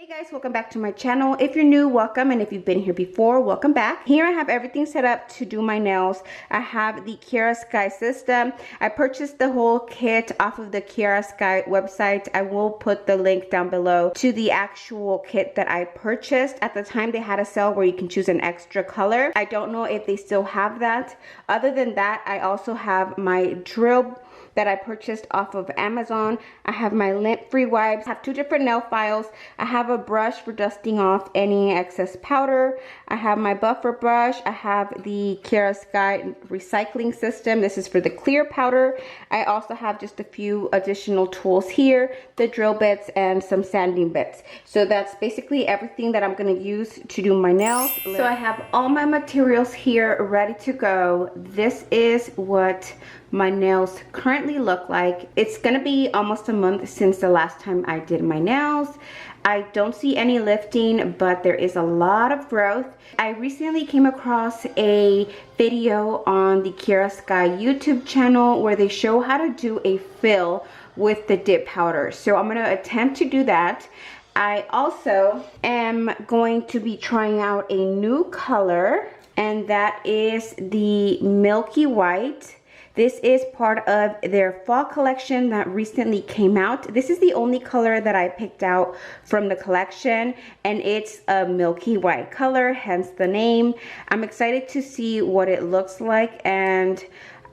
Hey guys, welcome back to my channel. If you're new, welcome, and if you've been here before, welcome back. Here I have everything set up to do my nails. I have the Kiara Skae system. I purchased the whole kit off of the Kiara Skae website. I will put the link down below to the actual kit that I purchased. At the time they had a sale where you can choose an extra color. I don't know if they still have that. Other than that, I also have my drill that I purchased off of Amazon. I have my lint-free wipes. I have two different nail files. I have a brush for dusting off any excess powder. I have my buffer brush. I have the Kiara Skae recycling system. This is for the clear powder. I also have just a few additional tools here, the drill bits and some sanding bits. So that's basically everything that I'm gonna use to do my nails. So I have all my materials here ready to go. This is what my nails currently look like. It's gonna be almost a month since the last time I did my nails. I don't see any lifting, but there is a lot of growth. I recently came across a video on the Kiara Skae YouTube channel where they show how to do a fill with the dip powder. So I'm gonna attempt to do that. I also am going to be trying out a new color, and that is the Milky White. This is part of their fall collection that recently came out. This is the only color that I picked out from the collection, and it's a milky white color, hence the name. I'm excited to see what it looks like, and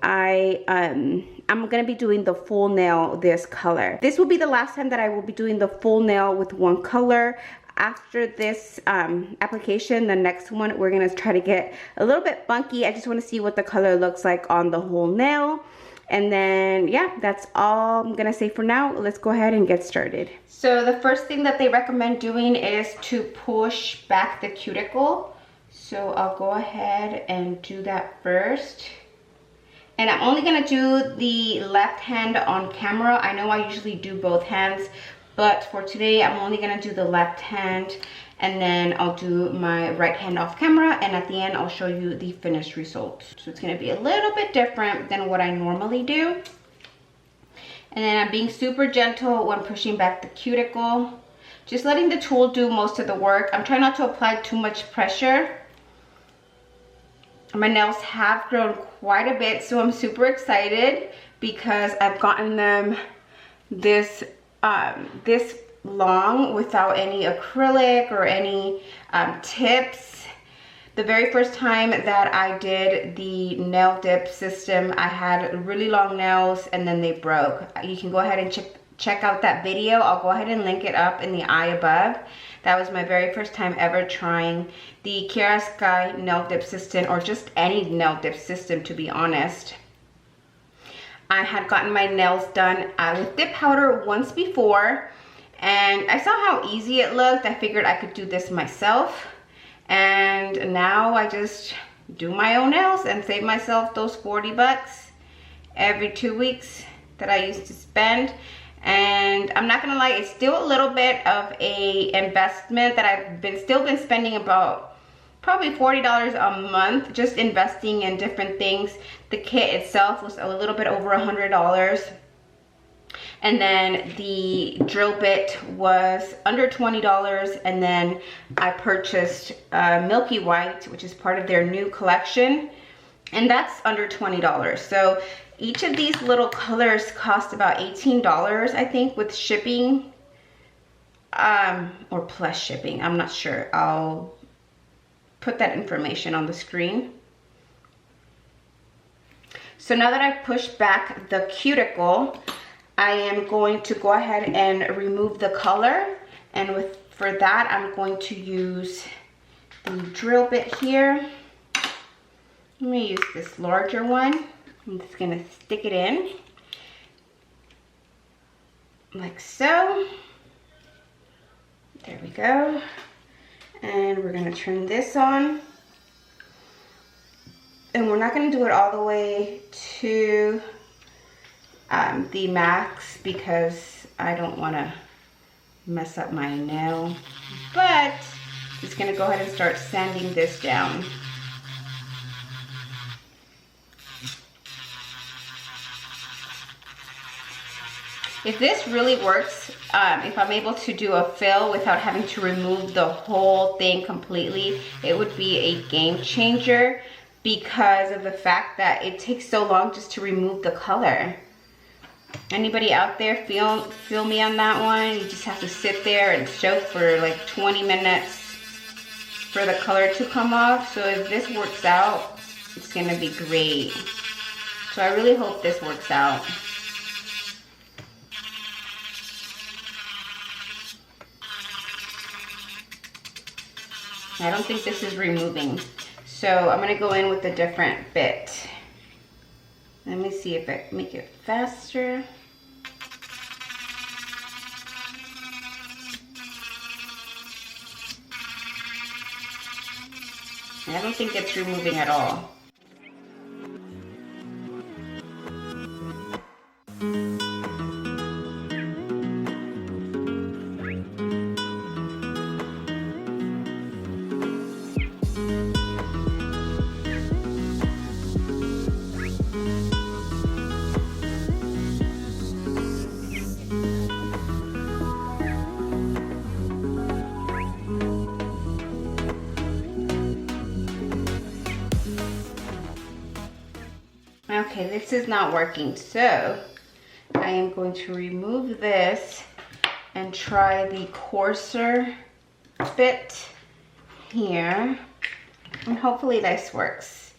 I'm gonna be doing the full nail this color. This will be the last time that I will be doing the full nail with one color. After this application, the next one, we're gonna try to get a little bit funky. I just want to see what the color looks like on the whole nail. And then, yeah, that's all I'm gonna say for now. Let's go ahead and get started. So the first thing that they recommend doing is to push back the cuticle. So I'll go ahead and do that first. And I'm only gonna do the left hand on camera. I know I usually do both hands, but for today, I'm only gonna do the left hand, and then I'll do my right hand off camera, and at the end, I'll show you the finished result. So it's gonna be a little bit different than what I normally do. And then I'm being super gentle when pushing back the cuticle, just letting the tool do most of the work. I'm trying not to apply too much pressure. My nails have grown quite a bit, so I'm super excited because I've gotten them this long without any acrylic or any tips. The very first time that I did the nail dip system, I had really long nails and then they broke. You can go ahead and check out that video. I'll go ahead and link it up in the eye above. That was my very first time ever trying the Kiara Skae nail dip system, or just any nail dip system, to be honest. I had gotten my nails done with dip powder once before, and I saw how easy it looked. I figured I could do this myself, and now I just do my own nails and save myself those 40 bucks every 2 weeks that I used to spend. And I'm not gonna lie, it's still a little bit of a investment that I've still been spending about probably $40 a month just investing in different things. The kit itself was a little bit over $100, and then the drill bit was under $20, and then I purchased Milky White, which is part of their new collection, and that's under $20. So each of these little colors cost about $18, I think, with shipping, or plus shipping. I'm not sure. I'll put that information on the screen. So now that I've pushed back the cuticle, I am going to go ahead and remove the color. And for that, I'm going to use the drill bit here. Let me use this larger one. I'm just gonna stick it in like so. There we go. And we're gonna turn this on. And we're not gonna do it all the way to the max because I don't wanna mess up my nail. But just gonna go ahead and start sanding this down. If this really works, if I'm able to do a fill without having to remove the whole thing completely, it would be a game changer because of the fact that it takes so long just to remove the color. Anybody out there feel me on that one? You just have to sit there and soak for like 20 minutes for the color to come off. So if this works out, it's gonna be great. So I really hope this works out. I don't think this is removing. So I'm gonna go in with a different bit. Let me see if I make it faster. I don't think it's removing at all. Okay, this is not working, so I am going to remove this and try the coarser bit here, and hopefully this works.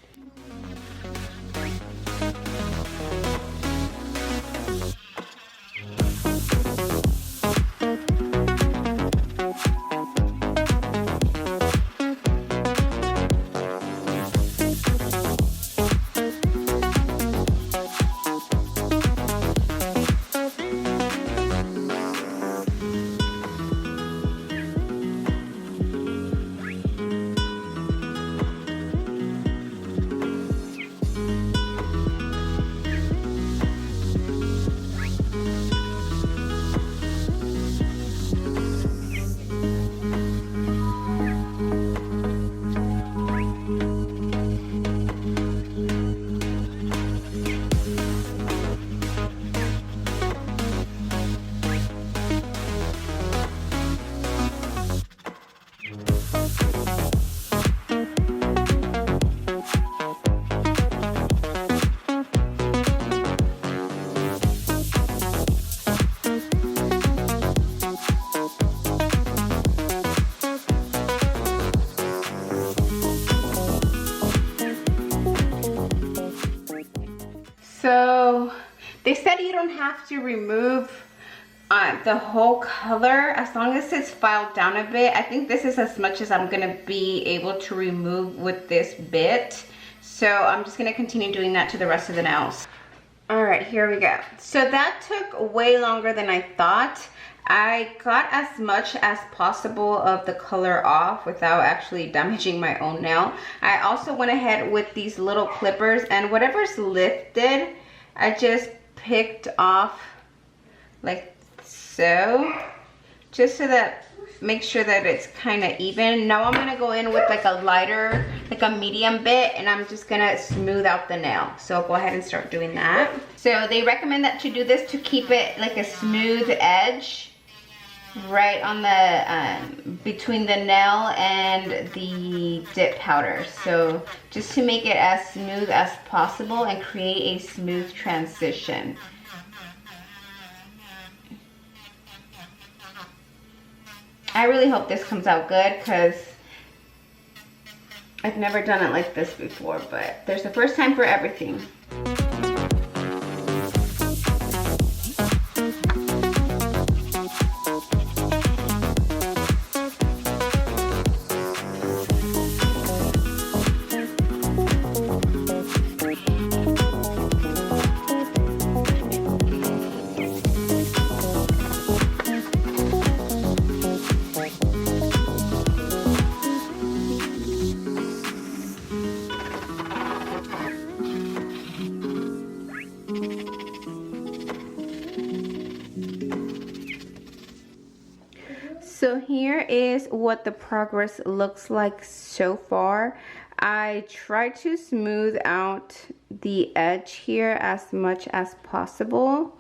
So they said you don't have to remove the whole color as long as it's filed down a bit. I think this is as much as I'm gonna be able to remove with this bit. So I'm just gonna continue doing that to the rest of the nails. All right, here we go. So that took way longer than I thought. I got as much as possible of the color off without actually damaging my own nail. I also went ahead with these little clippers, and whatever's lifted, I just picked off like so, just so that, make sure that it's kind of even. Now I'm gonna go in with like a lighter, like a medium bit, and I'm just gonna smooth out the nail. So I'll go ahead and start doing that. So they recommend that you do this to keep it like a smooth edge right on the between the nail and the dip powder. So just to make it as smooth as possible and create a smooth transition. I really hope this comes out good because I've never done it like this before, but there's a first time for everything. So here is what the progress looks like so far. I tried to smooth out the edge here as much as possible.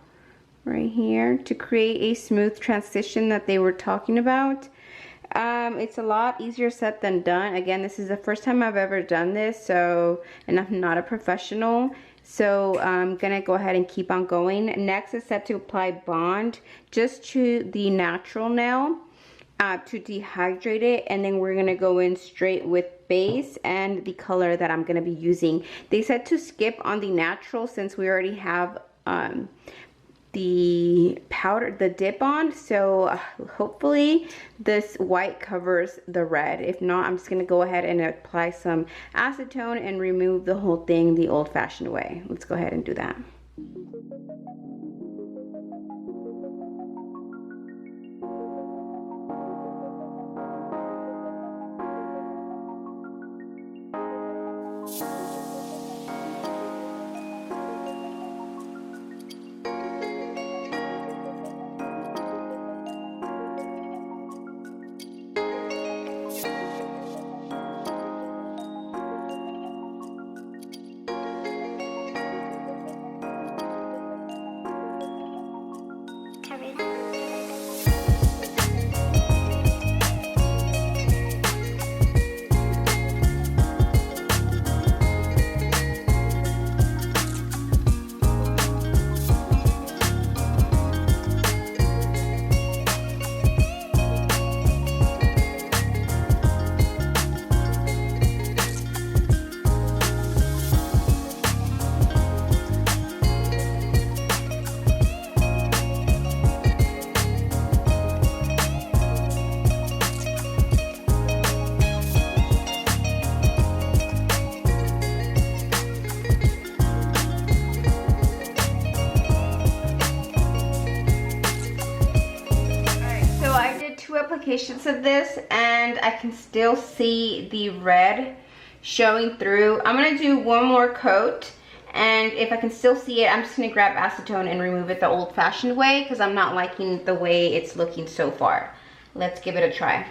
right here to create a smooth transition that they were talking about. It's a lot easier said than done. Again, this is the first time I've ever done this, so, and I'm not a professional, so I'm gonna go ahead and keep on going. Next is set to apply bond just to the natural nail to dehydrate it, and then we're gonna go in straight with base and the color that I'm gonna be using. They said to skip on the natural since we already have the powder, the dip on, so hopefully this white covers the red. If not, I'm just gonna go ahead and apply some acetone and remove the whole thing the old-fashioned way. Let's go ahead and do that. Applications of this and I can still see the red showing through. I'm gonna do one more coat, and if I can still see it, I'm just gonna grab acetone and remove it the old-fashioned way because I'm not liking the way it's looking so far. Let's give it a try.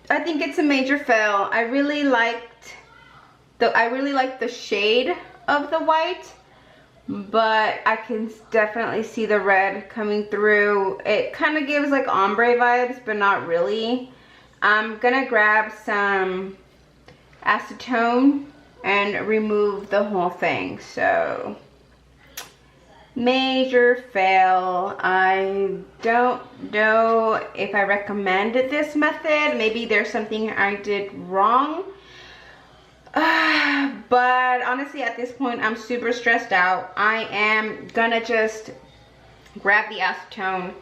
I think it's a major fail. I really liked the shade of the white, but I can definitely see the red coming through. It kind of gives like ombre vibes, but not really. I'm gonna grab some acetone and remove the whole thing. So major fail. I don't know if I recommend this method. Maybe there's something I did wrong. But honestly, at this point, I'm super stressed out. I am gonna just grab the acetone,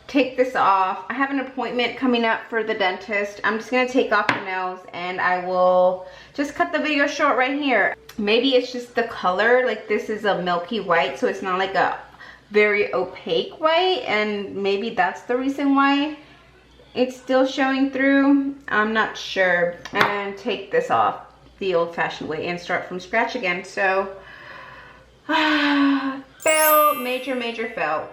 take this off. I have an appointment coming up for the dentist. I'm just gonna take off the nails and I will just cut the video short right here. Maybe it's just the color, like this is a milky white, so it's not like a very opaque white, and maybe that's the reason why it's still showing through. I'm not sure. And take this off the old-fashioned way and start from scratch again. So fail, major fail.